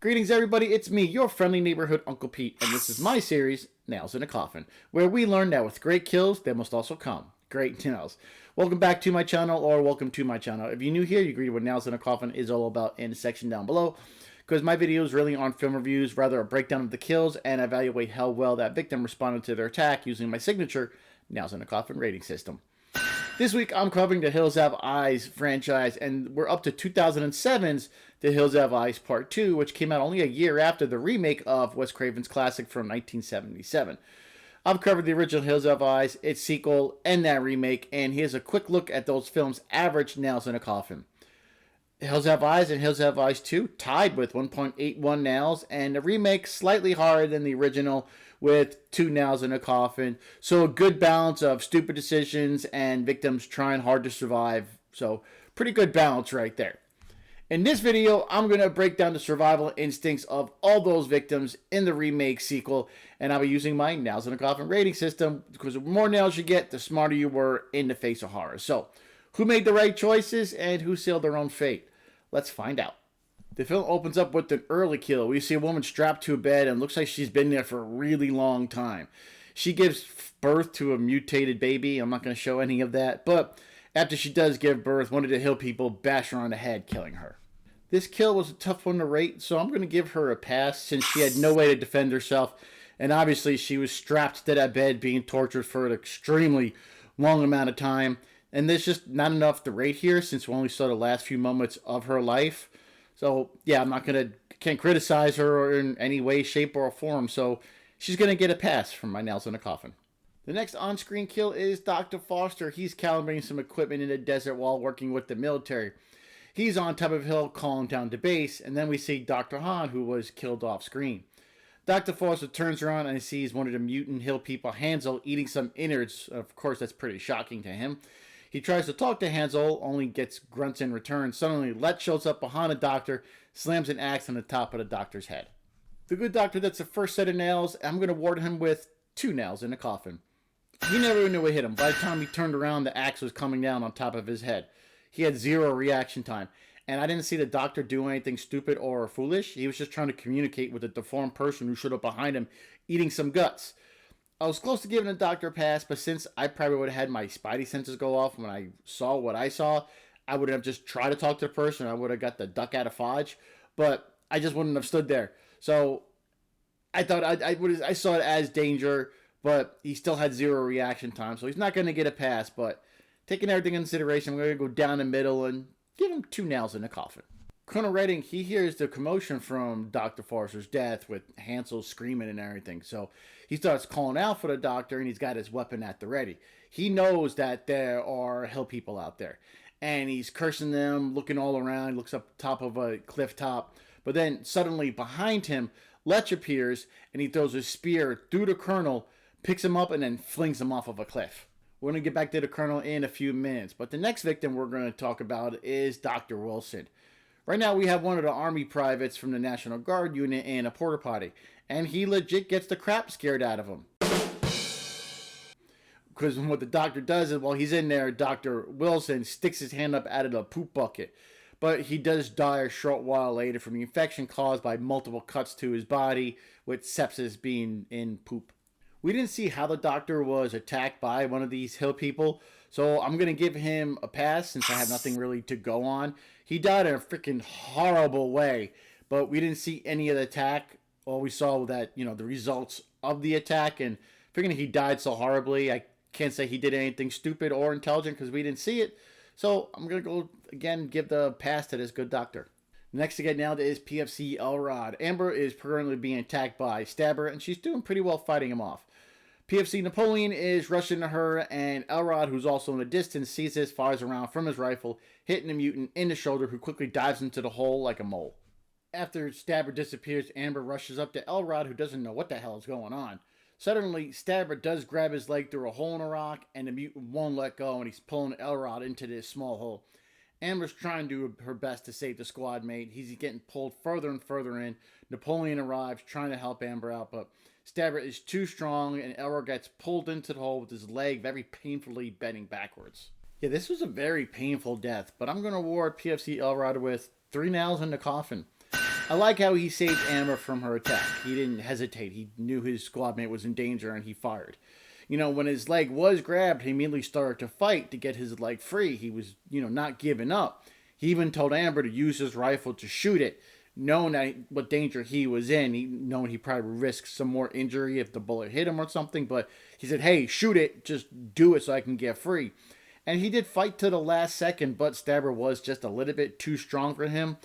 Greetings everybody, it's me, your friendly neighborhood Uncle Pete, and this is my series, Nails in a Coffin, where we learn that with great kills, there must also come great nails. Welcome back to my channel, or welcome to my channel. If you're new here, you greet what Nails in a Coffin is all about in the section down below, because my videos really aren't film reviews, rather a breakdown of the kills, and evaluate how well that victim responded to their attack using my signature Nails in a Coffin rating system. This week, I'm covering the Hills Have Eyes franchise, and we're up to 2007's The Hills Have Eyes Part 2, which came out only a year after the remake of Wes Craven's classic from 1977. I've covered the original Hills Have Eyes, its sequel, and that remake, and here's a quick look at those films' average nails in a coffin. Hills Have Eyes and Hills Have Eyes 2 tied with 1.81 nails, and the remake slightly higher than the original with 2 nails in a coffin. So a good balance of stupid decisions and victims trying hard to survive. So pretty good balance right there. In this video, I'm going to break down the survival instincts of all those victims in the remake sequel, and I'll be using my nails in a coffin rating system, because the more nails you get, the smarter you were in the face of horror. So who made the right choices and who sealed their own fate? Let's find out. The film opens up with an early kill. We see a woman strapped to a bed and looks like she's been there for a really long time. She gives birth to a mutated baby. I'm not going to show any of that, but after she does give birth, one of the hill people bash her on the head, killing her. This kill was a tough one to rate, so I'm going to give her a pass since she had no way to defend herself, and obviously she was strapped to that bed being tortured for an extremely long amount of time. And there's just not enough to rate here since we only saw the last few moments of her life. So yeah, can't criticize her in any way, shape, or form. So she's gonna get a pass from my nails in a coffin. The next on-screen kill is Dr. Foster. He's calibrating some equipment in the desert while working with the military. He's on top of a hill calling down to base, and then we see Dr. Hahn, who was killed off screen. Dr. Foster turns around and sees one of the mutant hill people, Hansel, eating some innards. Of course, that's pretty shocking to him. He tries to talk to Hansel, only gets grunts in return. Suddenly, Let shows up behind the doctor, slams an axe on the top of the doctor's head. The good doctor gets the first set of nails. I'm going to award him with 2 nails in the coffin. He never knew what hit him. By the time he turned around, the axe was coming down on top of his head. He had 0 reaction time. And I didn't see the doctor do anything stupid or foolish. He was just trying to communicate with a deformed person who showed up behind him, eating some guts. I was close to giving the doctor a pass, but since I probably would have had my spidey senses go off when I saw what I saw, I would have just tried to talk to the person. I would have got the duck out of Fudge, but I just wouldn't have stood there. So I thought I saw it as danger, but he still had 0 reaction time, so he's not going to get a pass. But taking everything into consideration, I'm going to go down the middle and give him 2 nails in the coffin. Colonel Redding, he hears the commotion from Dr. Foster's death with Hansel screaming and everything. So he starts calling out for the doctor, and he's got his weapon at the ready. He knows that there are hill people out there, and he's cursing them, looking all around. He looks up top of a cliff top, but then suddenly behind him, Lech appears, and he throws a spear through the Colonel, picks him up, and then flings him off of a cliff. We're going to get back to the Colonel in a few minutes, but the next victim we're going to talk about is Dr. Wilson. Right now, we have one of the Army privates from the National Guard unit in a porta potty, and he legit gets the crap scared out of him. Because what the doctor does is, while he's in there, Dr. Wilson sticks his hand up out of the poop bucket. But he does die a short while later from the infection caused by multiple cuts to his body, with sepsis being in poop. We didn't see how the doctor was attacked by one of these hill people, so I'm going to give him a pass since I have nothing really to go on. He died in a freaking horrible way, but we didn't see any of the attack. All we saw was that, the results of the attack, and figuring he died so horribly, I can't say he did anything stupid or intelligent because we didn't see it. So I'm going to go again, give the pass to this good doctor. Next to get nailed is PFC Elrod. Amber is currently being attacked by Stabber, and she's doing pretty well fighting him off. PFC Napoleon is rushing to her, and Elrod, who's also in the distance, sees this, fires around from his rifle, hitting the mutant in the shoulder, who quickly dives into the hole like a mole. After Stabber disappears, Amber rushes up to Elrod, who doesn't know what the hell is going on. Suddenly, Stabber does grab his leg through a hole in a rock, and the mutant won't let go, and he's pulling Elrod into this small hole. Amber's trying to do her best to save the squad mate. He's getting pulled further and further in. Napoleon arrives, trying to help Amber out, but Stabber is too strong, and Elrod gets pulled into the hole with his leg very painfully bending backwards. Yeah, this was a very painful death, but I'm going to award PFC Elrod with 3 nails in the coffin. I like how he saved Amber from her attack. He didn't hesitate. He knew his squad mate was in danger and he fired. When his leg was grabbed, he immediately started to fight to get his leg free. He was, not giving up. He even told Amber to use his rifle to shoot it, knowing what danger he was in, knowing he probably would risk some more injury if the bullet hit him or something. But he said, hey, shoot it, just do it so I can get free. And he did fight to the last second, but Stabber was just a little bit too strong for him.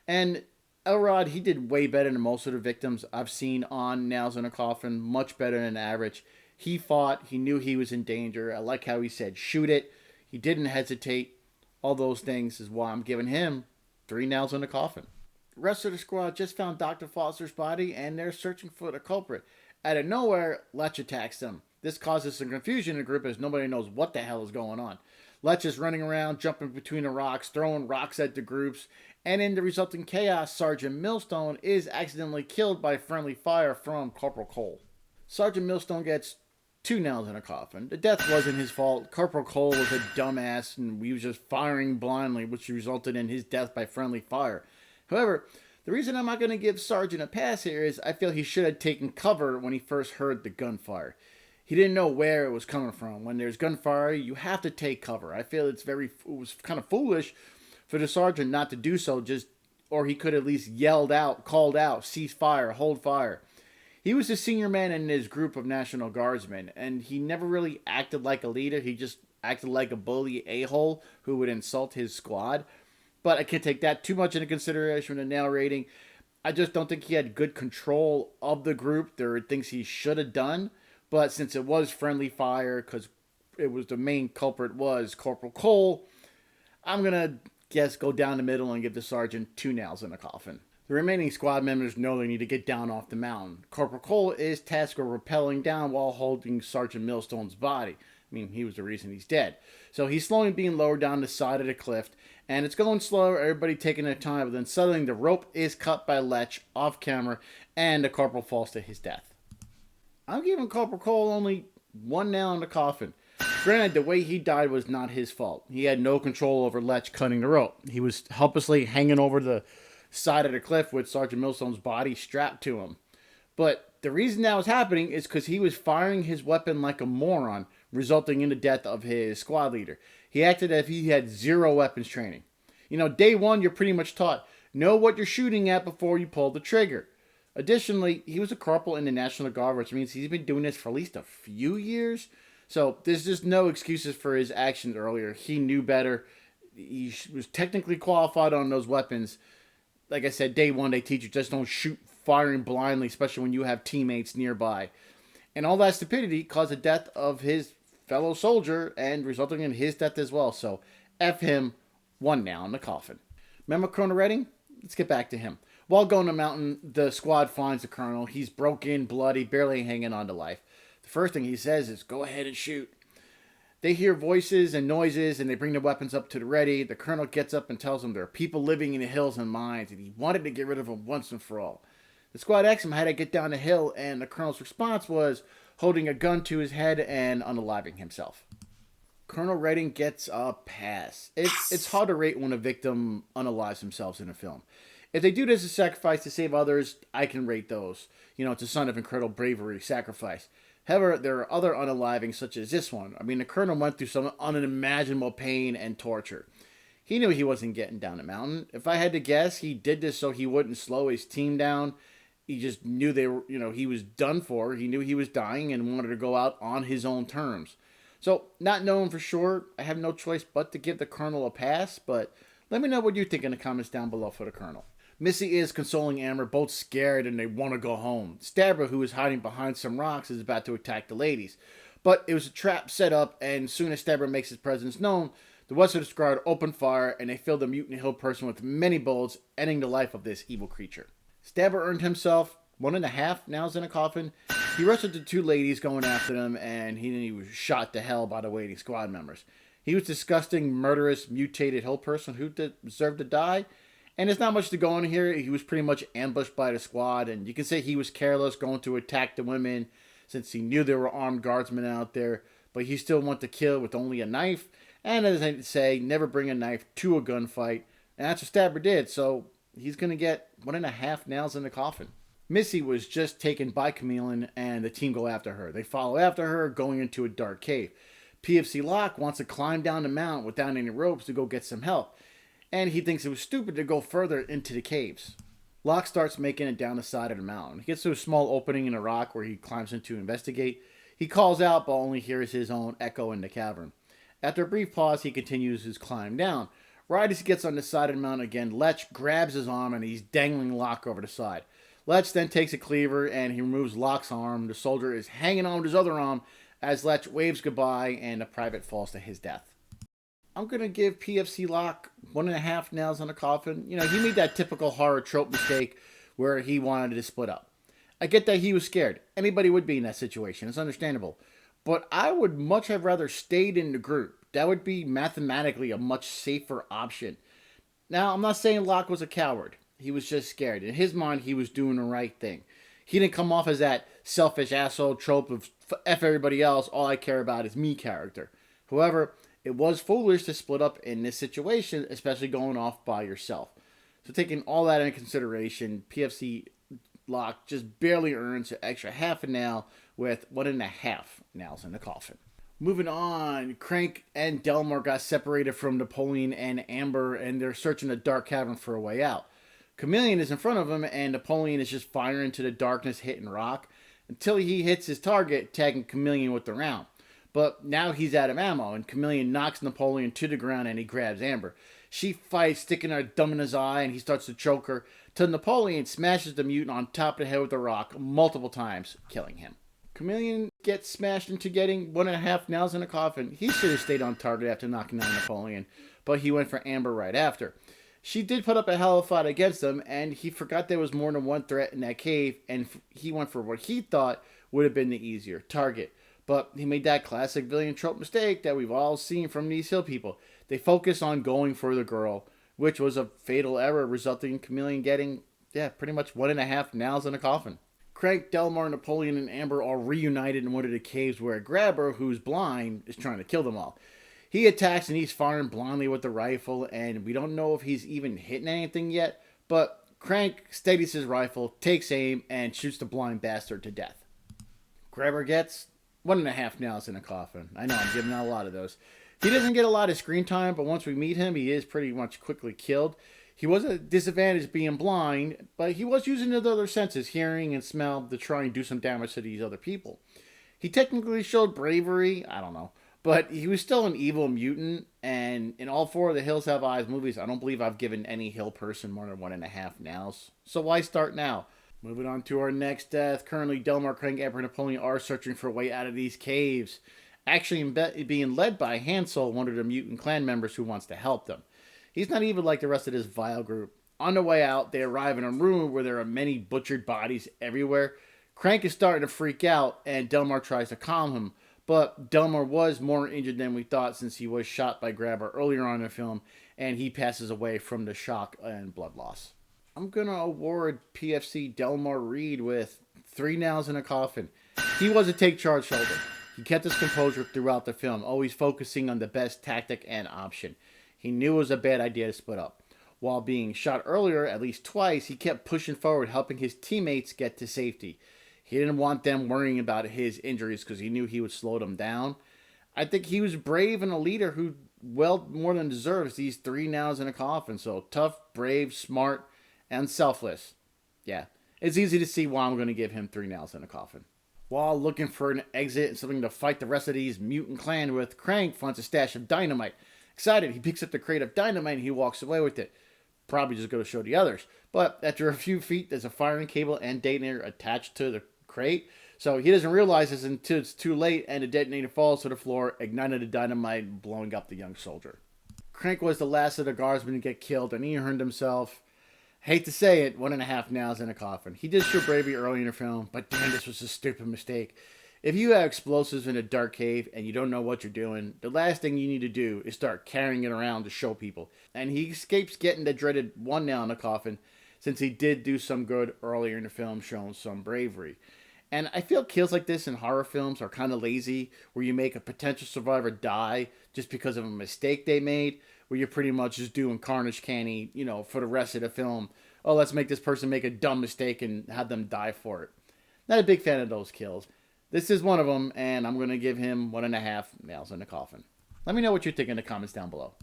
And Elrod, he did way better than most of the victims I've seen on Nails in a Coffin, much better than average. He fought, he knew he was in danger. I like how he said, shoot it. He didn't hesitate. All those things is why I'm giving him 3 nails in the coffin. The rest of the squad just found Dr. Foster's body and they're searching for the culprit. Out of nowhere, Lech attacks them. This causes some confusion in the group as nobody knows what the hell is going on. Lech is running around, jumping between the rocks, throwing rocks at the groups, and in the resulting chaos, Sergeant Millstone is accidentally killed by friendly fire from Corporal Cole. Sergeant Millstone gets 2 nails in a coffin. The death wasn't his fault. Corporal Cole was a dumbass and he was just firing blindly, which resulted in his death by friendly fire. However, the reason I'm not going to give Sergeant a pass here is I feel he should have taken cover when he first heard the gunfire. He didn't know where it was coming from. When there's gunfire, you have to take cover. I feel it was kind of foolish for the sergeant not to do so, or he could at least called out, cease fire, hold fire. He was the senior man in his group of National Guardsmen, and he never really acted like a leader. He just acted like a bully a-hole who would insult his squad. But I can't take that too much into consideration in the nail rating. I just don't think he had good control of the group. There are things he should have done. But since it was friendly fire, because it was the main culprit was Corporal Cole, I'm going to go down the middle and give the sergeant 2 nails in a coffin. The remaining squad members know they need to get down off the mountain. Corporal Cole is tasked with rappelling down while holding Sergeant Millstone's body. I mean, he was the reason he's dead. So he's slowly being lowered down the side of the cliff, and it's going slow, everybody taking their time, but then suddenly the rope is cut by Lech off camera, and the corporal falls to his death. I'm giving Corporal Cole only 1 nail in the coffin. Granted, the way he died was not his fault. He had no control over Lech cutting the rope. He was helplessly hanging over the side of the cliff with Sergeant Millstone's body strapped to him. But the reason that was happening is because he was firing his weapon like a moron, resulting in the death of his squad leader. He acted as if he had 0 weapons training. Day 1, you're pretty much taught, know what you're shooting at before you pull the trigger. Additionally, he was a corporal in the National Guard, which means he's been doing this for at least a few years. So there's just no excuses for his actions earlier. He knew better. He was technically qualified on those weapons. Like I said, day 1, they teach you just don't shoot firing blindly, especially when you have teammates nearby. And all that stupidity caused the death of his fellow soldier and resulting in his death as well. So F him, 1 nail in the coffin. Remember Colonel Redding? Let's get back to him. While going to the mountain, the squad finds the colonel. He's broken, bloody, barely hanging on to life. The first thing he says is, go ahead and shoot. They hear voices and noises, and they bring their weapons up to the ready. The colonel gets up and tells them there are people living in the hills and mines, and he wanted to get rid of them once and for all. The squad asks him how to get down the hill, and the colonel's response was holding a gun to his head and unaliving himself. Colonel Redding gets a pass. It's hard to rate when a victim unalives themselves in a film. If they do this as a sacrifice to save others, I can rate those. It's a sign of incredible bravery, sacrifice. However, there are other unalivings such as this one. I mean, the colonel went through some unimaginable pain and torture. He knew he wasn't getting down the mountain. If I had to guess, he did this so he wouldn't slow his team down. He just knew he was done for. He knew he was dying and wanted to go out on his own terms. So, not knowing for sure, I have no choice but to give the colonel a pass, but let me know what you think in the comments down below for the colonel. Missy is consoling Amber, both scared and they want to go home. Stabber, who is hiding behind some rocks, is about to attack the ladies. But it was a trap set up, and soon as Stabber makes his presence known, the rest of the squad open fire, and they fill the Mutant Hill person with many bullets, ending the life of this evil creature. Stabber earned himself 1.5 nails in a coffin. He arrested the 2 ladies going after them, and he was shot to hell by the waiting squad members. He was a disgusting, murderous, mutated hill person who deserved to die. And there's not much to go on here. He was pretty much ambushed by the squad. And you can say he was careless going to attack the women since he knew there were armed guardsmen out there. But he still wanted to kill with only a knife. And as I say, never bring a knife to a gunfight. And that's what Stabber did. So he's going to get 1.5 nails in the coffin. Missy was just taken by Chameleon, and the team go after her. They follow after her, going into a dark cave. PFC Locke wants to climb down the mountain without any ropes to go get some help, and he thinks it was stupid to go further into the caves. Locke starts making it down the side of the mountain. He gets to a small opening in a rock where he climbs in to investigate. He calls out, but only hears his own echo in the cavern. After a brief pause, he continues his climb down. Right as he gets on the side of the mountain again, Lech grabs his arm and he's dangling Locke over the side. Lech then takes a cleaver and he removes Locke's arm. The soldier is hanging on with his other arm as Lech waves goodbye and the private falls to his death. I'm going to give PFC Locke 1.5 nails on the coffin. You know, he made that typical horror trope mistake where he wanted to split up. I get that he was scared. Anybody would be in that situation. It's understandable. But I would much have rather stayed in the group. That would be mathematically a much safer option. Now, I'm not saying Locke was a coward. He was just scared. In his mind, he was doing the right thing. He didn't come off as that selfish asshole trope of F everybody else, all I care about is me character. However, it was foolish to split up in this situation, especially going off by yourself. So taking all that into consideration, PFC Locke just barely earns an extra half a nail with 1.5 nails in the coffin. Moving on, Crank and Delmar got separated from Napoleon and Amber, and they're searching the dark cavern for a way out. Chameleon is in front of him, and Napoleon is just firing into the darkness, hitting rock, until he hits his target, tagging Chameleon with the round. But now he's out of ammo, and Chameleon knocks Napoleon to the ground, and he grabs Amber. She fights, sticking her thumb in his eye, and he starts to choke her, till Napoleon smashes the mutant on top of the head with a rock multiple times, killing him. Chameleon gets smashed into getting 1.5 nails in a coffin. He should have stayed on target after knocking down Napoleon, but he went for Amber right after. She did put up a hell of a fight against him, and he forgot there was more than one threat in that cave, and he went for what he thought would have been the easier target. But he made that classic villain trope mistake that we've all seen from these hill people. They focus on going for the girl, which was a fatal error, resulting in Chameleon getting, pretty much 1.5 nails in a coffin. Craig, Delmar, Napoleon, and Amber are reunited in one of the caves where a grabber, who's blind, is trying to kill them all. He attacks and he's firing blindly with the rifle, and we don't know if he's even hitting anything yet, but Crank steadies his rifle, takes aim, and shoots the blind bastard to death. Grabber gets 1.5 nails in a coffin. I know, I'm giving out a lot of those. He doesn't get a lot of screen time, but once we meet him, he is pretty much quickly killed. He was at a disadvantage being blind, but he was using his other senses, hearing and smell, to try and do some damage to these other people. He technically showed bravery, I don't know, but he was still an evil mutant, and in all 4 of the Hills Have Eyes movies, I don't believe I've given any Hill person more than 1.5 nails. So why start now? Moving on to our next death. Currently, Delmar, Crank, Amber, and Napoleon are searching for a way out of these caves. Actually, being led by Hansel, one of the mutant clan members who wants to help them. He's not even like the rest of this vile group. On the way out, they arrive in a room where there are many butchered bodies everywhere. Crank is starting to freak out, and Delmar tries to calm him. But Delmar was more injured than we thought, since he was shot by Grabber earlier on in the film, and he passes away from the shock and blood loss. I'm going to award PFC Delmar Reed with 3 nails in a coffin. He was a take-charge soldier. He kept his composure throughout the film, always focusing on the best tactic and option. He knew it was a bad idea to split up. While being shot earlier, at least twice, he kept pushing forward, helping his teammates get to safety. He didn't want them worrying about his injuries because he knew he would slow them down. I think he was brave and a leader who well more than deserves these 3 nails in a coffin. So tough, brave, smart, and selfless. Yeah, it's easy to see why I'm going to give him 3 nails in a coffin. While looking for an exit and something to fight the rest of these mutant clan with, Crank finds a stash of dynamite. Excited, he picks up the crate of dynamite and he walks away with it. Probably just going to show the others. But after a few feet, there's a firing cable and detonator attached to the crate. So he doesn't realize this until it's too late, and the detonator falls to the floor, igniting the dynamite, blowing up the young soldier. Crank was the last of the guardsmen to get killed, and he earned himself, hate to say it, 1.5 nails in a coffin. He did show bravery early in the film, but damn, this was a stupid mistake. If you have explosives in a dark cave and you don't know what you're doing, the last thing you need to do is start carrying it around to show people. And he escapes getting the dreaded 1 nail in the coffin, since he did do some good earlier in the film, showing some bravery. And I feel kills like this in horror films are kind of lazy, where you make a potential survivor die just because of a mistake they made, where you're pretty much just doing Carnage Canny, for the rest of the film, oh, let's make this person make a dumb mistake and have them die for it. Not a big fan of those kills. This is one of them, and I'm going to give him 1.5 nails in the coffin. Let me know what you think in the comments down below.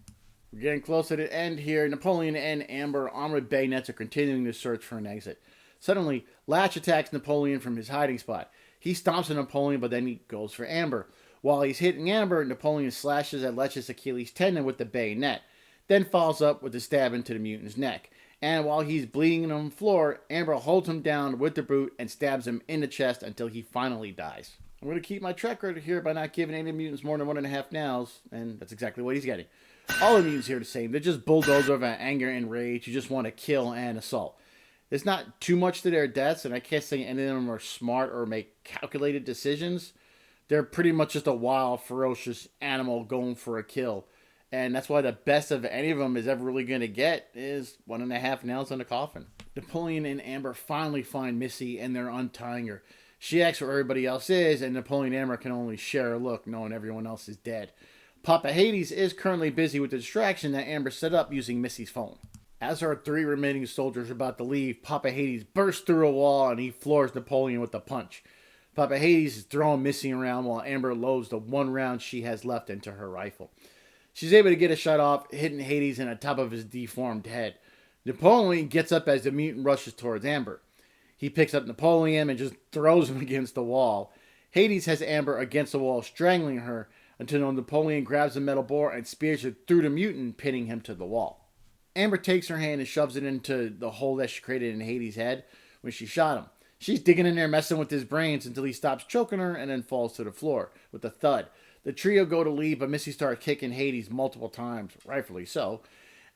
We're getting close to the end here. Napoleon and Amber, armed with bayonets, are continuing to search for an exit. Suddenly, Latch attacks Napoleon from his hiding spot. He stomps at Napoleon, but then he goes for Amber. While he's hitting Amber, Napoleon slashes at Latch's Achilles tendon with the bayonet, then follows up with a stab into the mutant's neck. And while he's bleeding on the floor, Amber holds him down with the boot and stabs him in the chest until he finally dies. I'm going to keep my track record here by not giving any mutants more than 1.5 nails, and that's exactly what he's getting. All the mutants here are the same. They're just bulldozers of anger and rage who just want to kill and assault. There's not too much to their deaths, and I can't say any of them are smart or make calculated decisions. They're pretty much just a wild, ferocious animal going for a kill. And that's why the best of any of them is ever really going to get is 1.5 nails in the coffin. Napoleon and Amber finally find Missy, and they're untying her. She asks where everybody else is, and Napoleon and Amber can only share a look, knowing everyone else is dead. Papa Hades is currently busy with the distraction that Amber set up using Missy's phone. As our 3 remaining soldiers are about to leave, Papa Hades bursts through a wall, and he floors Napoleon with a punch. Papa Hades is throwing Missy around while Amber loads the 1 round she has left into her rifle. She's able to get a shot off, hitting Hades in the top of his deformed head. Napoleon gets up as the mutant rushes towards Amber. He picks up Napoleon and just throws him against the wall. Hades has Amber against the wall, strangling her, until Napoleon grabs a metal boar and spears her through the mutant, pinning him to the wall. Amber takes her hand and shoves it into the hole that she created in Hades' head when she shot him. She's digging in there, messing with his brains until he stops choking her and then falls to the floor with a thud. The trio go to leave, but Missy starts kicking Hades multiple times, rightfully so,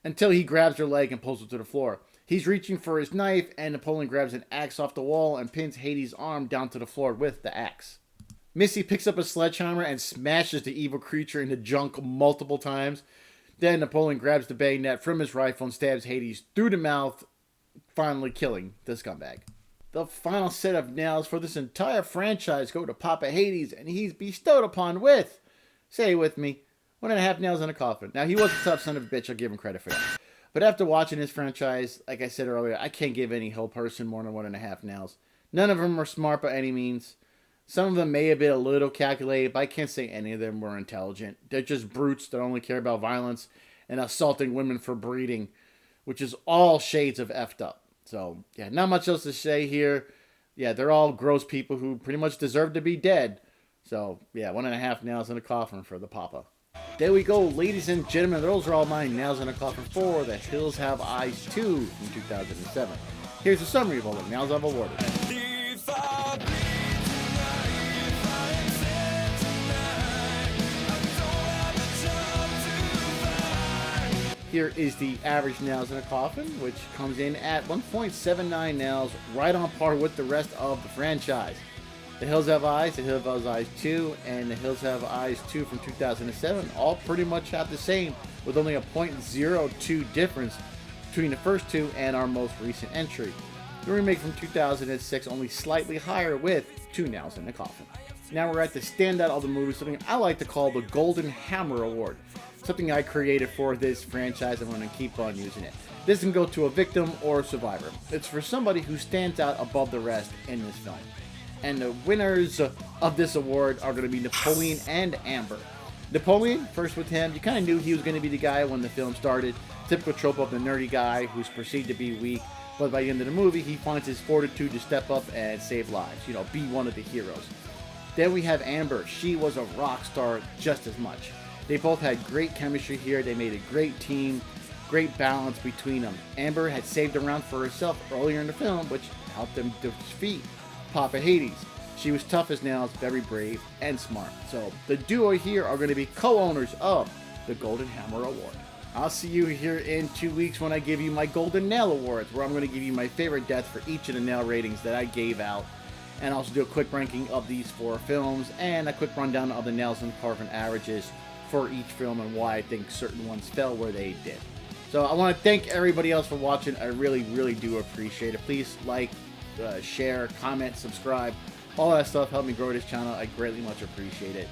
until he grabs her leg and pulls her to the floor. He's reaching for his knife, and Napoleon grabs an axe off the wall and pins Hades' arm down to the floor with the axe. Missy picks up a sledgehammer and smashes the evil creature into junk multiple times. Then Napoleon grabs the bayonet from his rifle and stabs Hades through the mouth, finally killing the scumbag. The final set of nails for this entire franchise go to Papa Hades, and he's bestowed upon with, say it with me, 1.5 nails in a coffin. Now, he was a tough son of a bitch, I'll give him credit for that. But after watching this franchise, like I said earlier, I can't give any whole person more than 1.5 nails. None of them are smart by any means. Some of them may have been a little calculated, but I can't say any of them were intelligent. They're just brutes that only care about violence and assaulting women for breeding, which is all shades of effed up. So, yeah, not much else to say here. Yeah, they're all gross people who pretty much deserve to be dead. So, yeah, 1.5 nails in a coffin for the Papa. There we go, ladies and gentlemen. Those are all my nails in a coffin for The Hills Have Eyes 2 from 2007. Here's a summary of all the nails I've awarded. Here is the average nails in a coffin, which comes in at 1.79 nails, right on par with the rest of the franchise. The Hills Have Eyes, The Hills Have Eyes 2, and The Hills Have Eyes 2 from 2007 all pretty much have the same, with only a 0.02 difference between the first two and our most recent entry. The remake from 2006 only slightly higher with 2 nails in the coffin. Now we're at the standout of the movie, something I like to call the Golden Hammer Award. Something I created for this franchise. I'm going to keep on using it. This can go to a victim or a survivor. It's for somebody who stands out above the rest in this film. And the winners of this award are going to be Napoleon and Amber. Napoleon, first with him, you kind of knew he was going to be the guy when the film started. Typical trope of the nerdy guy who's perceived to be weak. But by the end of the movie, he finds his fortitude to step up and save lives. You know, be one of the heroes. Then we have Amber. She was a rock star just as much. They both had great chemistry here. They made a great team, great balance between them. Amber had saved a round for herself earlier in the film, which helped them defeat Papa Hades. She was tough as nails, very brave, and smart. So the duo here are going to be co-owners of the Golden Hammer Award. I'll see you here in 2 weeks when I give you my Golden Nail Awards, where I'm going to give you my favorite death for each of the nail ratings that I gave out, and also do a quick ranking of these 4 films, and a quick rundown of the nails and coffin averages for each film and why I think certain ones fell where they did. So I want to thank everybody else for watching. I really, really do appreciate it. Please like, share, comment, subscribe. All that stuff help me grow this channel. I greatly much appreciate it.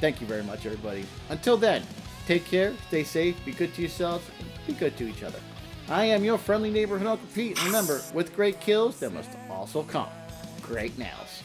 Thank you very much, everybody. Until then, take care, stay safe, be good to yourselves, and be good to each other. I am your friendly neighborhood Uncle Pete. Remember, with great kills, there must also come great nails.